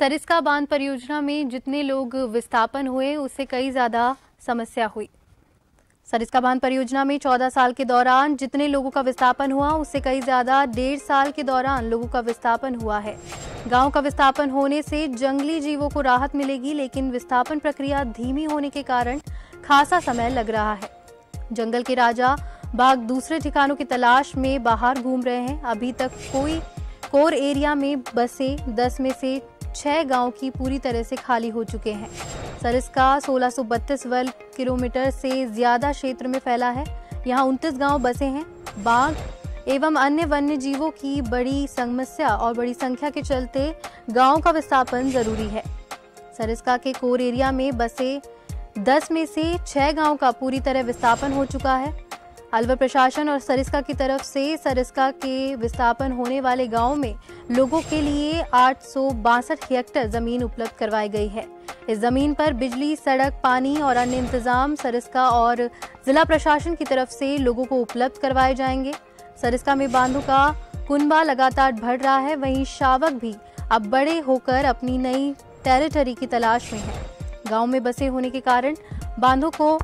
सरिस्का बांध परियोजना में जितने लोग विस्थापन हुए उससे कई ज्यादा समस्या हुई। सरिस्का बांध परियोजना में 14 साल के दौरान जितने लोगों का विस्थापन हुआ उससे कई ज्यादा 1.5 साल के दौरान लोगों का विस्थापन हुआ है। गांव का विस्थापन होने से जंगली जीवों को राहत मिलेगी, लेकिन विस्थापन प्रक्रिया धीमी होने के कारण खासा समय लग रहा है। जंगल के राजा बाघ दूसरे ठिकानों की तलाश में बाहर घूम रहे हैं। अभी तक कोर एरिया में बसे 10 में से 6 गांव की पूरी तरह से खाली हो चुके हैं। सरिस्का 1632 वर्ग किलोमीटर से ज्यादा क्षेत्र में फैला है। यहाँ 29 गांव बसे हैं। बाघ एवं अन्य वन्य जीवों की बड़ी समस्या और बड़ी संख्या के चलते गांव का विस्थापन जरूरी है। सरिस्का के कोर एरिया में बसे 10 में से 6 गांव का पूरी तरह विस्थापन हो चुका है। अलवर प्रशासन और सरिस्का की तरफ से सरिस्का के विस्थापन होने वाले गांव में लोगों के लिए 862 हेक्टेयर जमीन उपलब्ध करवाई गई है। इस जमीन पर बिजली, सड़क, पानी और अन्य इंतजाम सरिस्का और जिला प्रशासन की तरफ से लोगों को उपलब्ध करवाए जाएंगे। सरिस्का में बांधों का कुनबा लगातार बढ़ रहा है। वहीं शावक भी अब बड़े होकर अपनी नई टेरिटरी की तलाश में है। गांव में बसे होने के कारण बांधों को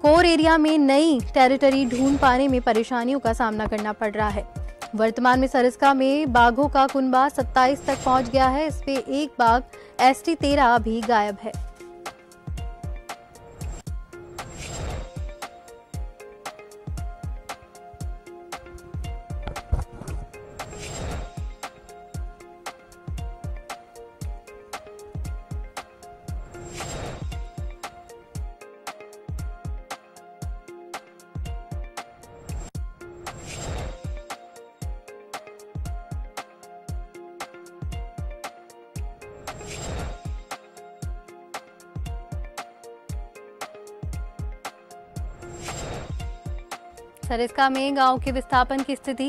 कोर एरिया में नई टेरिटरी ढूंढ पाने में परेशानियों का सामना करना पड़ रहा है। वर्तमान में सरिस्का में बाघों का कुनबा 27 तक पहुंच गया है। इस पे एक बाघ ST 13 भी गायब है। सरिस्का में गांव के विस्थापन की स्थिति।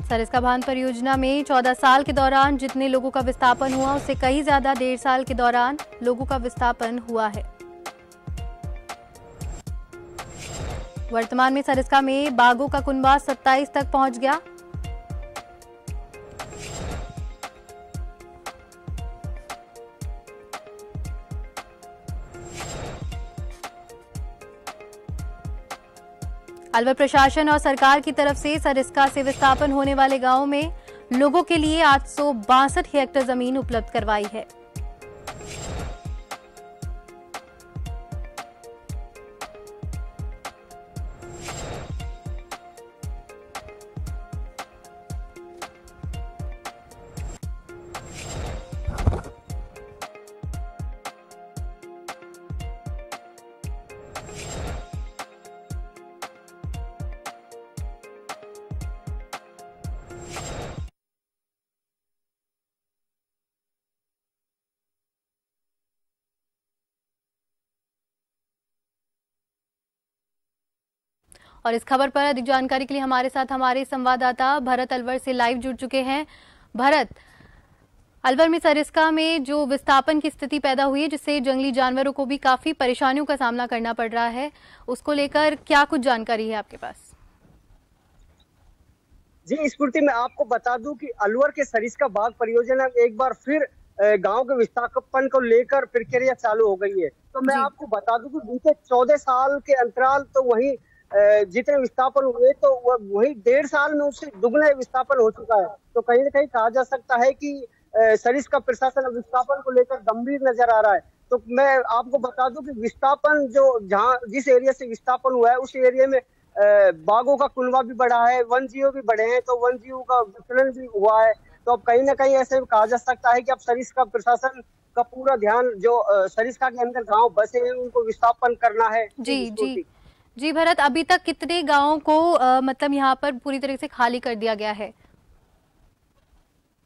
सरिस्का बांध परियोजना में 14 साल के दौरान जितने लोगों का विस्थापन हुआ उससे कहीं ज्यादा 1.5 साल के दौरान लोगों का विस्थापन हुआ है। वर्तमान में सरिस्का में बाघों का कुनबा 27 तक पहुंच गया। अलवर प्रशासन और सरकार की तरफ से सरिस्का से विस्थापन होने वाले गांवों में लोगों के लिए 862 हेक्टेयर जमीन उपलब्ध करवाई है। और इस खबर पर अधिक जानकारी के लिए हमारे साथ हमारे संवाददाता भरत अलवर से लाइव जुड़ चुके हैं। भरत, अलवर में सरिस्का में जो विस्थापन की स्थिति पैदा हुई है जिससे जंगली जानवरों को भी काफी परेशानियों का सामना करना पड़ रहा है, उसको लेकर क्या कुछ जानकारी है आपके पास? जी स्फूर्ति, मैं आपको बता दूं कि अलवर के सरिस्का बाघ परियोजना में एक बार फिर गांव के विस्थापन को लेकर प्रक्रिया चालू हो गई है। तो मैं आपको बता दूं कि बीते 14 साल के अंतराल तो वही जितने विस्थापन हुए तो वही 1.5 साल में उससे दुगना विस्थापन हो चुका है। तो कहीं ना कहीं कहा जा सकता है कि सरिस्का प्रशासन विस्थापन को लेकर गंभीर नजर आ रहा है। तो मैं आपको बता दूं कि विस्थापन जिस एरिया से विस्थापन हुआ है उस एरिया में बाघों का कुनबा भी बढ़ा है, वन जीव भी बढ़े हैं, तो वन जीव का विचलन भी हुआ है। तो अब कहीं ना कहीं ऐसे कहा जा सकता है कि अब सरिस्का प्रशासन का पूरा ध्यान जो सरिस्का के अंदर गांव बसे हैं उनको विस्थापन करना है। जी भरत, अभी तक कितने गांवों को मतलब यहाँ पर पूरी तरह से खाली कर दिया गया है?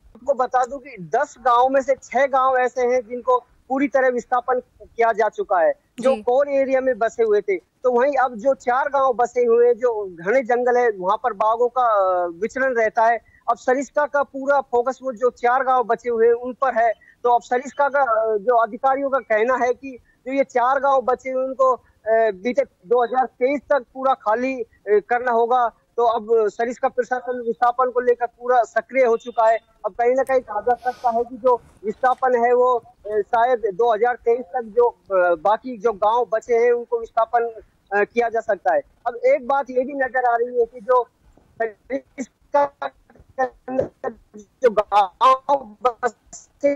आपको बता दूं कि 10 गांव में से 6 गांव ऐसे हैं जिनको पूरी तरह विस्थापन किया जा चुका है, जो कोर एरिया में बसे हुए थे। तो वहीं अब जो 4 गांव बसे हुए जो घने जंगल है वहां पर बाघों का विचरण रहता है। अब सरिस्का का पूरा फोकस वो जो 4 गांव बचे हुए उन पर है। तो अब सरिस्का का जो अधिकारियों का कहना है कि जो ये 4 गांव बचे हैं उनको बीते 2023 तक पूरा खाली करना होगा। तो अब सरिस्का प्रशासन विस्थापन को लेकर पूरा सक्रिय हो चुका है। अब कहीं ना कहीं कहा जा सकता है कि जो विस्थापन है वो शायद 2023 तक जो बाकी जो गांव बचे हैं उनको विस्थापन किया जा सकता है। अब एक बात ये भी नजर आ रही है कि जो सरिस्का जो गांव बसे